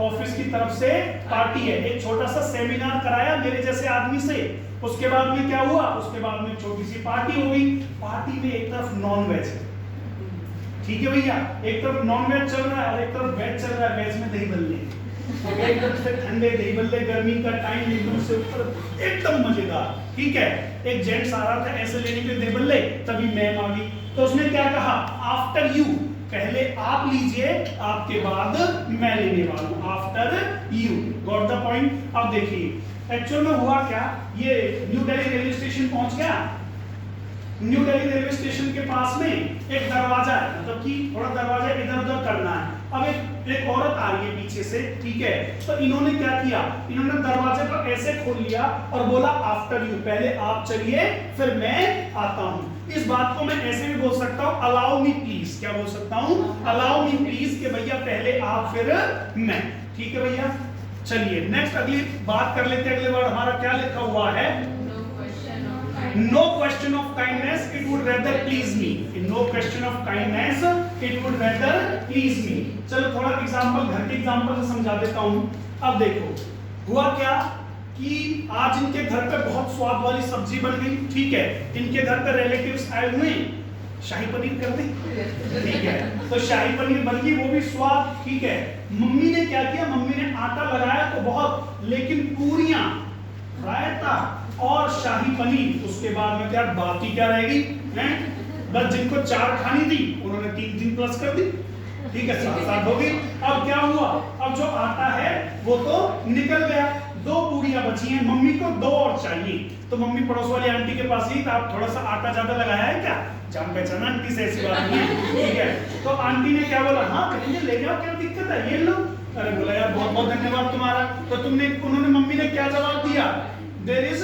Office की तरफ से पार्टी है, एक छोटा सा सेमिनार कराया मेरे जैसे आदमी से, उसके बाद में क्या हुआ, उसके बाद में छोटी सी पार्टी हो गई। पार्टी में एक तरफ नॉन वेज है, ठीक है भैया, एक तरफ नॉन वेज चल रहा है और एक तरफ वेज चल रहा है, वेज में दही बल्ले, एक तरफ से ठंडे दही बल्ले, गर्मी का टाइम, एकदम से ऊपर एकदम मजेदार, ठीक है। एक जेंट्स आ रहा था ऐसे लेने के दही बल्ले, तभी मैम आ गई, तो उसने क्या कहा, आफ्टर यू, पहले आप लीजिए, आपके बाद मैं लेने वाला हूं, after you, got the point. अब देखिए एक्चुअल में हुआ क्या, ये न्यू दिल्ली रेलवे स्टेशन पहुंच गया। न्यू दिल्ली रेलवे स्टेशन के पास में एक दरवाजा है, मतलब कि थोड़ा दरवाजा इधर उधर करना है। अब एक औरत आ रही है पीछे से, ठीक है, तो इन्होंने क्या किया, इन्होंने दरवाजे को ऐसे खोल लिया और बोला आफ्टर यू, पहले आप चलिए फिर मैं आता हूं। इस बात को मैं ऐसे भी बोल सकता हूं, अलाउ मी प्लीज, क्या बोल सकता हूं, अलाउ मी प्लीज, कि भैया पहले आप फिर मैं, ठीक है भैया। चलिए नेक्स्ट अगली बात कर लेते हैं, अगले वर्ड हमारा क्या लिखा हुआ है, no question of kindness, it would rather please me, no question of kindness, it would rather please me। चलो थोड़ा एग्जांपल, घर के एग्जांपल से समझा देता हूं। अब देखो हुआ क्या कि आज इनके घर पे बहुत स्वाद वाली सब्जी बन गई, ठीक है, इनके घर पे रिलेटिव्स आए हुए, शाही पनीर कर दें, ठीक है, तो शाही पनीर बन गई, वो भी स्वाद, ठीक है। मम्मी ने क्या किया, मम्मी ने आटा लगाया तो बहुत, लेकिन पूरियां, रायता और शाही पनीर, उसके बाद में क्या बाकी क्या रहेगी, हैं, बस जिनको 4 खानी थी उन्होंने 3 प्लस कर दी, ठीक है, 7 हो गई। अब क्या हुआ, अब जो आटा है वो तो निकल गया, 2 पूरियां बची हैं, मम्मी को 2 और चाहिए, तो मम्मी पड़ोस वाली आंटी के पास ही था, आप थोड़ा सा आटा ज्यादा लगाया है क्या, जान पहचान आंटी से, ऐसी बात नहीं है, ठीक है। तो आंटी ने क्या बोला, हाँ कहेंगे ले जाओ, क्या दिक्कत है, ये लो। अरे बोला यार बहुत बहुत धन्यवाद तुम्हारा, तो उन्होंने मम्मी ने क्या जवाब दिया, There is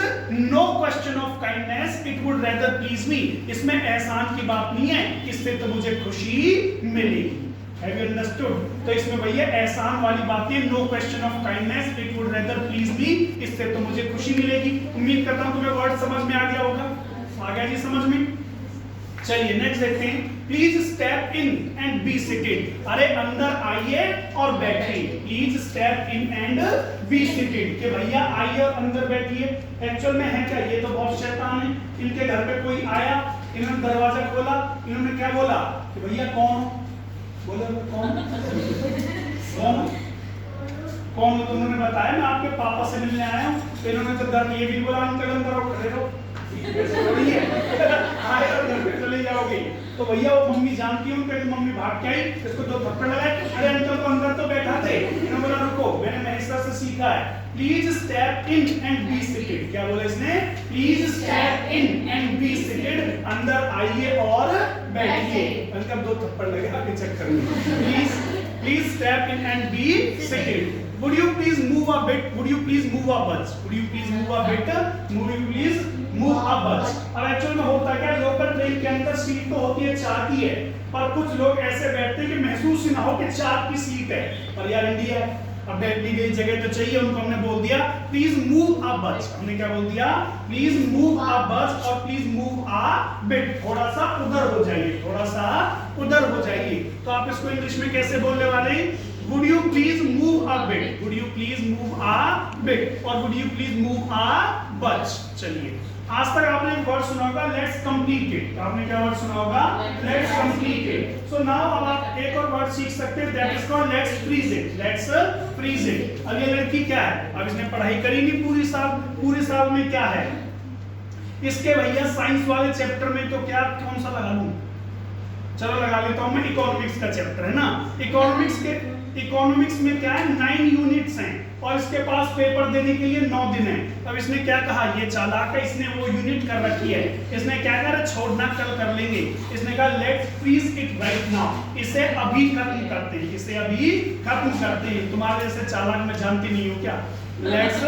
no question of kindness, it would rather please me। इसमें एहसान की बात नहीं है, इससे तो मुझे खुशी मिलेगी। Have you understood? तो इसमें भैया एहसान वाली बात है, no question of kindness, it would rather please me, इससे तो मुझे खुशी मिलेगी। उम्मीद करता हूँ तुम्हें वर्ड समझ में आ गया होगा, आ गया जी समझ में। चलिए नेक्स्ट देखते हैं, please step in and be seated, अरे अंदर आइए और बैठिए, please step in and be seated, कि भैया आइए और अंदर बैठिए। एक्चुअल में है क्या, ये तो बहुत शैतान है, इनके घर पे कोई आया, इन्होंने दरवाजा खोला, इन्होंने क्या बोला कि भैया कौन, बोले कौन कौन कौन हो, तो उन्होंने बताया मैं आपके पापा से मिलने आया हूँ, तो इन्होंने तो डर ये भी बोला अंकल अंदर आओ, खड़े रहो, आए और घर पे चले जाओगे, तो भैया वो मम्मी जानती है उनके, मम्मी भाग के आई, इसको 2 थप्पड़ लगाए, अरे अंकल तो अंदर तो बैठा थे, इन्होंने बोला रुको, मैंने महेश्वर से सीखा है, please step in and be seated, क्या बोला इसने, please step in and be seated, अंदर आइए और बैठिए, अंकल 2 थप्पड़ लगे आगे चक्कर में, please step in and be seated, would you please move a bit, would you please move a bunch, would you please move a bit, would you please move a bunch। अब actual में होता क्या, local train के अंदर seat तो होती है 4 की है, पर कुछ लोग ऐसे बैठते हैं कि महसूस ही ना हो कि 4 की सीट है, पर यार इंडिया है, अब बैठने के लिए जगह तो चाहिए, उनको हमने बोल दिया प्लीज मूव अ बच, हमने क्या बोल दिया, प्लीज मूव अ बच और प्लीज मूव अ बिट, थोड़ा सा उधर हो जाइए, थोड़ा सा उधर हो जाइए। तो आप इसको इंग्लिश में कैसे बोलने वाले, would you please move a bit, would you please move a bit और would you please move a bunch। चलिए आज तक आपने एक वर्ड सुना होगा लेट्स कंप्लीट इट, आपने क्या वर्ड सुना होगा, let's complete it. So now अब आप एक और वर्ड सीख सकते हैं, that is called let's freeze it, let's freeze it. अब ये लड़की क्या है, अब इसने पढ़ाई करी नहीं पूरे साल में क्या है इसके, भैया साइंस वाले चैप्टर में तो क्या कौन सा लगा लूं, चलो लगा लेता हूं मैं, इकोनॉमिक्स का चैप्टर है ना, इकोनॉमिक्स में क्या है 9 यूनिट्स हैं और इसके पास पेपर देने के लिए 9 दिन है। अब इसने क्या कहा, ये चालाक है, इसने वो यूनिट कर रखी है, इसने क्या कहा छोड़ना कल कर लेंगे, इसने कहा let's freeze it right now, इसे अभी खत्म करते हैं, इसे अभी खत्म करते हैं। तुम्हारे जैसे चालाक मैं जानती नहीं हूँ क्या, लेट्स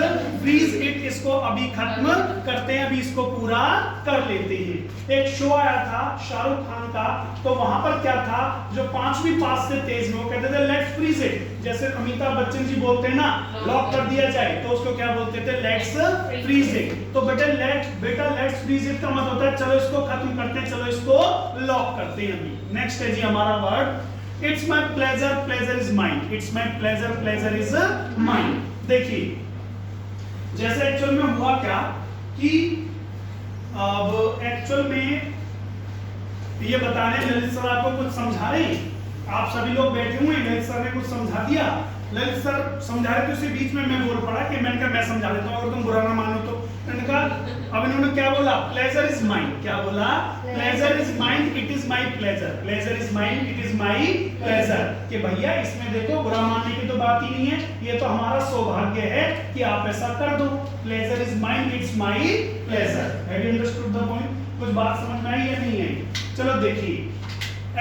फ्रीज इट, इसको अभी खत्म करते हैं, अभी इसको पूरा कर लेते हैं। एक शो आया था शाहरुख खान का, तो वहां पर क्या था, जो 5वीं पास से तेज में वो कहते थे लेट्स फ्रीज इट, जैसे अमिताभ बच्चन जी बोलते हैं ना लॉक कर दिया जाए, तो उसको क्या बोलते थे, लेट्स फ्रीज इट। तो बेटा लेट्स फ्रीज इट का मतलब होता है चलो इसको खत्म करते हैं, चलो इसको लॉक करते हैं। अभी नेक्स्ट है जी हमारा word it's my pleasure, pleasure is mine, it's my pleasure, pleasure is mine. देखिए जैसे एक्चुअल में हुआ क्या कि अब एक्चुअल में ये बता रहे ललित सर आपको कुछ समझा रहे हैं, आप सभी लोग बैठे हुए हैं, ललित सर ने कुछ समझा दिया, ललित सर समझा रहे थे, उसी बीच में मैं बोल पड़ा कि मैंने कहा मैं समझा देता हूँ अगर तुम बुरा ना मानो तो। मैंने कहा अब इन्होंने क्या बोला, प्लेजर इज माइन, क्या बोला, pleasure is mine, it is my pleasure, pleasure is mine, it is my pleasure. कि भैया इसमें देखो बुरा मानने की तो बात ही नहीं है, ये तो हमारा सौभाग्य है कि आप ऐसा कर दो, pleasure is mine, it's my pleasure. Have you understood the point? कुछ बात समझ में आई या नहीं आई? चलो देखिए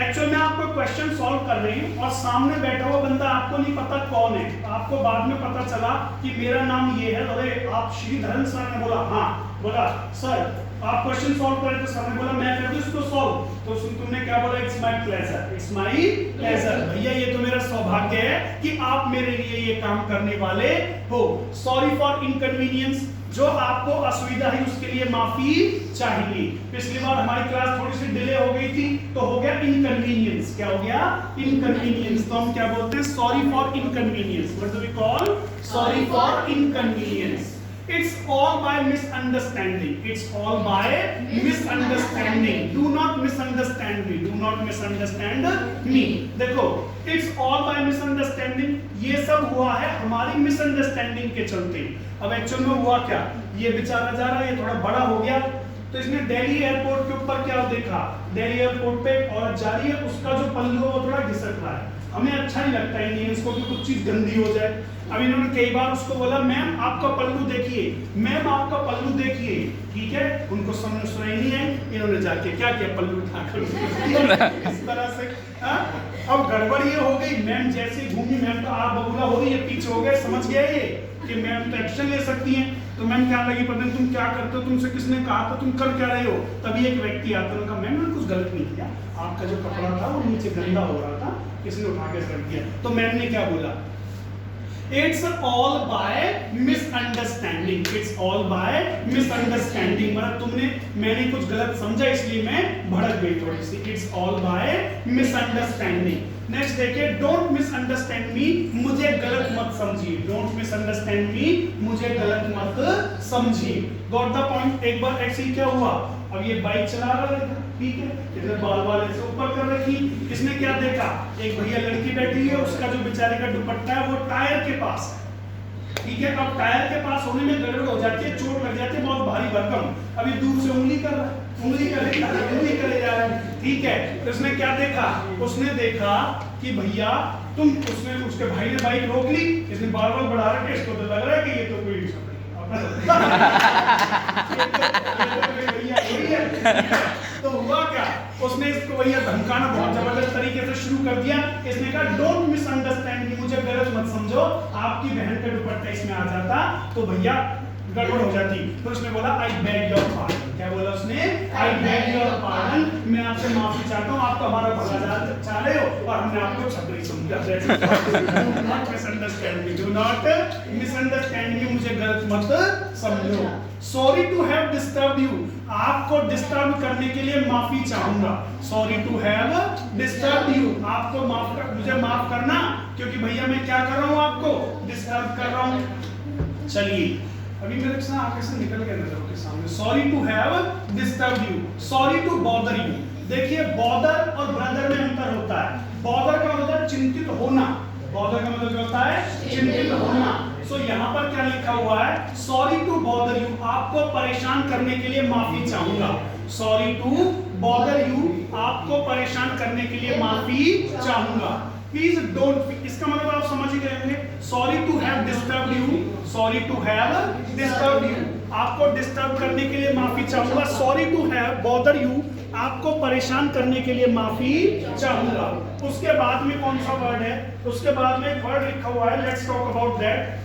एक्चुअल में आपको क्वेश्चन सॉल्व कर रहे हैं और सामने बैठा हुआ बंदा आपको नहीं पता कौन है, आपको बाद में पता चला कि मेरा नाम ये है। अरे आप श्रीधरन सर ने बोला, हाँ बोला सर आप क्वेश्चन सॉल्व करें, तो सर ने बोला मैं कर दूं इसको सॉल्व, तो तुमने क्या बोला, it's my pleasure, it's my pleasure. भैया ये तो मेरा सौभाग्य है कि आप मेरे लिए ये काम करने वाले हो। सॉरी फॉर इनकन्वीनियंस, जो आपको असुविधा है उसके लिए माफी चाहिए। पिछली बार हमारी क्लास थोड़ी सी डिले हो गई थी तो हो गया इनकन्वीनियंस। क्या हो गया, इनकन्वीनियंस। तो हम क्या बोलते हैं, sorry for inconvenience. What do we call, sorry for inconvenience. It's all by misunderstanding. It's all by misunderstanding. Do not misunderstand me. Do not misunderstand me. देखो, it's all by misunderstanding. ये सब हुआ है हमारी मिसअंडरस्टैंडिंग के चलते। अब actual में हुआ क्या, ये बेचारा जा रहा है, ये थोड़ा बड़ा हो गया, तो इसने दिल्ली एयरपोर्ट के ऊपर क्या देखा, दिल्ली एयरपोर्ट पे एक औरत जा रही है, उसका जो पल्लू है वो थोड़ा घिसक रहा है। हमें अच्छा नहीं लगता इंडियंस को कि कुछ चीज गंदी हो जाए। अब इन्होंने कई बार उसको बोला मैम आपका पल्लू देखिए, मैम आपका पल्लू देखिए, ठीक है, उनको समझ नहीं है, इन्होंने जाके क्या किया, पल्लू उठाकर इस तरह से। अब गड़बड़ ये हो गई, मैम जैसे घूमी, मैम तो आप बबूला हो गई, ये पीछे हो गए, समझ गए ये कि मैम तो एक्शन ले सकती हैं। तो मैम क्या लगी, पता नहीं तुम क्या करते हो, तुमसे किसने कहा था, तुम कर क्या रहे हो। तभी एक व्यक्ति आता है, उनका मैम मैंने कुछ गलत नहीं किया, आपका जो कपड़ा था वो नीचे गंदा हो रहा था, किसने उठा के रख दिया। तो मैम ने क्या बोला, it's all by misunderstanding, it's all by misunderstanding, मतलब तुमने, मैंने कुछ गलत समझा इसलिए मैं भड़क गई थोड़ी सी। It's all by misunderstanding. Next देखिए, डोंट मिसअंडरस्टैंड मी, मुझे गलत मत समझिए, डोंट मिसअंडरस्टैंड मी, मुझे गलत मत समझिए। Got the point. एक बार ऐसे ही क्या हुआ, अब ये बाइक चला रहा है, ठीक है, इसने बाल ऐसे ऊपर कर रखी, इसने क्या देखा, एक भैया लड़की बैठी है, उसका जो बेचारे का दुपट्टा है वो टायर के पास है, ठीक है। अब टायर के पास होने में गड़बड़ हो जाती है, चोट लग जाती है, बहुत भारी भरकम। अभी दूर से उंगली कर रहा है, उंगली करे जा रहा है, ठीक है। तो उसने क्या देखा, उसने देखा कि भैया तुम, उसने, उसके भाई ने बाइक रोक ली, इसने बार बढ़ा रखे, इसको तो लग रहा है कि ये तो कोई तो हुआ क्या, उसने इसको भैया धमकाना बहुत जबरदस्त तरीके से शुरू कर दिया। इसने कहा डोंट मिसअंडरस्टैंड मी, मुझे गलत मत समझो, आपकी बहन का दुपट्टा इसमें आ जाता तो भैया गड़बड़ हो जाती। तो उसने बोला आई बेग योर पार्डन, क्या बोला उसने, आई बेग योर पार्डन, मैं आपसे माफी चाहता हूँ, आप तो हमारा भला चाह रहे हो और हमने आपको छपरी समझा। Do not misunderstand me, do not misunderstand me, मुझे गलत मत समझो। Sorry to have disturb you, आपको डिस्टर्ब करने के लिए माफी चाहूंगा। Sorry to have disturb you, आपको मुझे माफ करना, क्योंकि भैया मैं क्या कर रहा हूँ, आपको डिस्टर्ब कर रहा हूँ। चलिए अभी मेरे से आगे से निकल गया नजरों के सामने। Sorry to have disturb you, sorry to bother you. देखिए बॉदर और ब्रदर में अंतर होता है। बॉदर का मतलब होता है चिंतित होना, बॉदर का मतलब क्या होता है, चिंतित होना। सो यहाँ पर क्या लिखा हुआ है, सॉरी टू बॉदर यू, आपको परेशान करने के लिए माफी चाहूंगा। सॉरी टू बॉदर यू, आपको परेशान करने के लिए माफी चाहूंगा। प्लीज डोंट, इसका मतलब आप समझ ही गए होंगे। Sorry to have disturb you, sorry to have disturb you, आपको डिस्टर्ब करने के लिए माफी चाहूंगा। Sorry to have bother you, आपको परेशान करने के लिए माफी चाहूंगा। उसके बाद में कौन सा वर्ड है, उसके बाद में एक वर्ड लिखा हुआ है, लेट्स टॉक अबाउट दैट।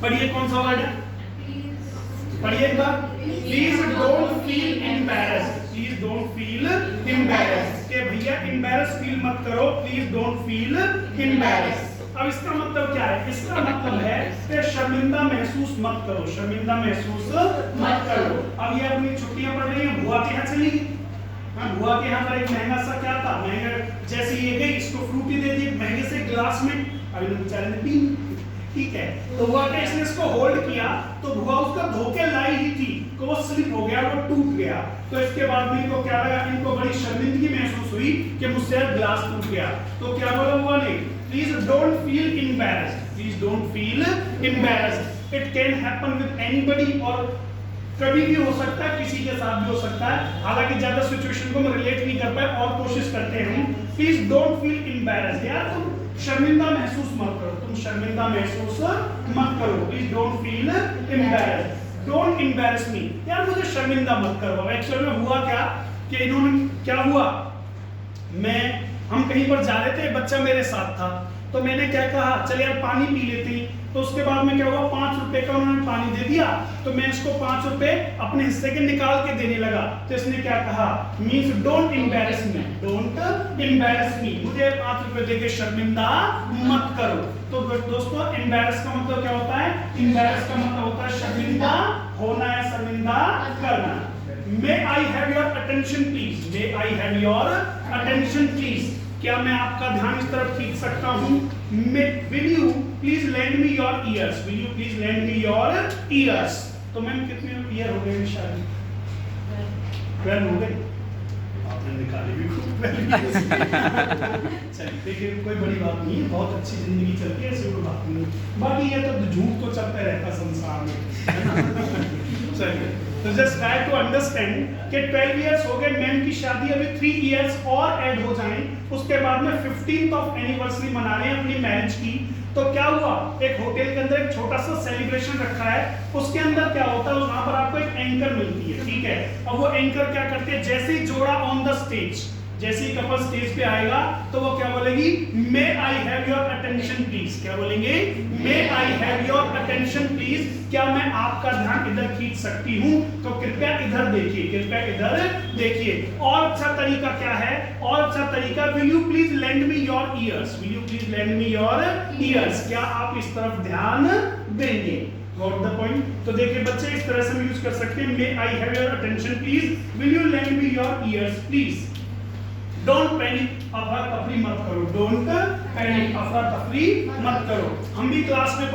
पढ़िए कौन सा वर्ड है, पढ़िए एक बार। Please don't feel embarrassed, please don't feel embarrassed, के भैया एम्बैरेस फील मत करो, प्लीज डोंट फील एम्बैरेस्ड। अब इसका मतलब क्या है, इसका मतलब है कि शर्मिंदा महसूस मत करो, शर्मिंदा महसूस मत करो। अब ये अपनी छुट्टियां पड़ रही हैं, बुआ के यहाँ चली गई, बुआ के यहाँ पर एक महंगा सा क्या था, महंगा जैसे ये गई इसको फ्रूटी दे दी महंगे से ग्लास में, अभी बेचारे ने पी, ठीक है। तो बुआ के इसने इसको होल्ड किया तो बुआ उसका धोखे लाई ही थी तो वो स्लिप हो गया, वो टूट गया। तो इसके बाद में इनको क्या लगा, इनको बड़ी शर्मिंदगी महसूस हुई कि मुझसे ग्लास टूट गया। तो क्या बोला बुआ ने, please don't feel embarrassed, please don't feel embarrassed, it can happen with anybody, और कभी भी हो सकता है, किसी के साथ भी हो सकता है। हालांकि ज्यादा सिचुएशन को मैं रिलेट नहीं कर पाए और कोशिश करते हैं। प्लीज डोंट फील एम्बैरेस्ड, यार तुम शर्मिंदा महसूस मत करो, तुम शर्मिंदा महसूस मत करो, please don't feel embarrassed, don't embarrass me, यार मुझे शर्मिंदा मत करो। एक्चुअली में हुआ क्या कि इन्होंने क्या हुआ, हम कहीं पर जा रहे थे, बच्चा मेरे साथ था, तो मैंने क्या कहा, चल यार पानी पी लेती। तो उसके बाद में क्या हुआ, 5 रुपए का उन्होंने पानी दे दिया, तो मैं इसको 5 रुपए अपने हिस्से के निकाल के देने लगा। तो इसने क्या कहा, means don't embarrass me, don't embarrass me, मुझे 5 रुपए देके शर्मिंदा मत करो। तो दोस्तों एम्बैरेस का मतलब क्या होता है, एम्बैरेस का मतलब होता है शर्मिंदा होना या शर्मिंदा करना। May I have your attention please, may I have your attention please, क्या मैं आपका ध्यान इस तरफ खींच सकता हूँ। Will you please lend me your ears, will you please lend me your ears। तो मैम कितने ईयर हो गए शादी, 12 हो गए, आपने निकाली भी खूब। चलिए देखिए कोई बड़ी बात नहीं है, बहुत अच्छी जिंदगी चलती है, ऐसी कोई बात नहीं। बाकी ये तो झूठ तो चलता रहता संसार में, है ना। चलिए तो जस्ट ट्राई टू अंडरस्टैंड कि 12 इयर्स हो गए, मैम की शादी अभी 3 इयर्स और ऐड हो जाएं, उसके बाद में 15th ऑफ एनिवर्सरी मना रहे हैं अपनी मैरिज की। तो क्या हुआ, एक होटल के अंदर एक छोटा सा सेलिब्रेशन रखा है, उसके अंदर क्या होता है, वहां पर आपको एक एंकर मिलती है, ठीक है। अब वो एंकर क्या करते हैं, जैसे ही जोड़ा ऑन द स्टेज, जैसे ही कपल स्टेज पे आएगा तो वो क्या बोलेगी, may I have your attention please, क्या बोलेंगे, may I have your attention please, क्या मैं आपका ध्यान इधर खींच सकती हूँ, तो कृपया इधर देखिए, कृपया इधर देखिए। और अच्छा तरीका क्या है, और अच्छा तरीका, will you please lend me your years, will you please lend me your years, क्या आप इस तरफ ध्यान देंगे। Got the point? तो देखिए बच्चे इस तरह से हम यूज कर सकते हैं, may I have your attention please, will you lend me your ears please. Don't panic, अफरा तफरी मत करो, डोंट पैनिक, अफरा तफरी मत करो। हम भी क्लास में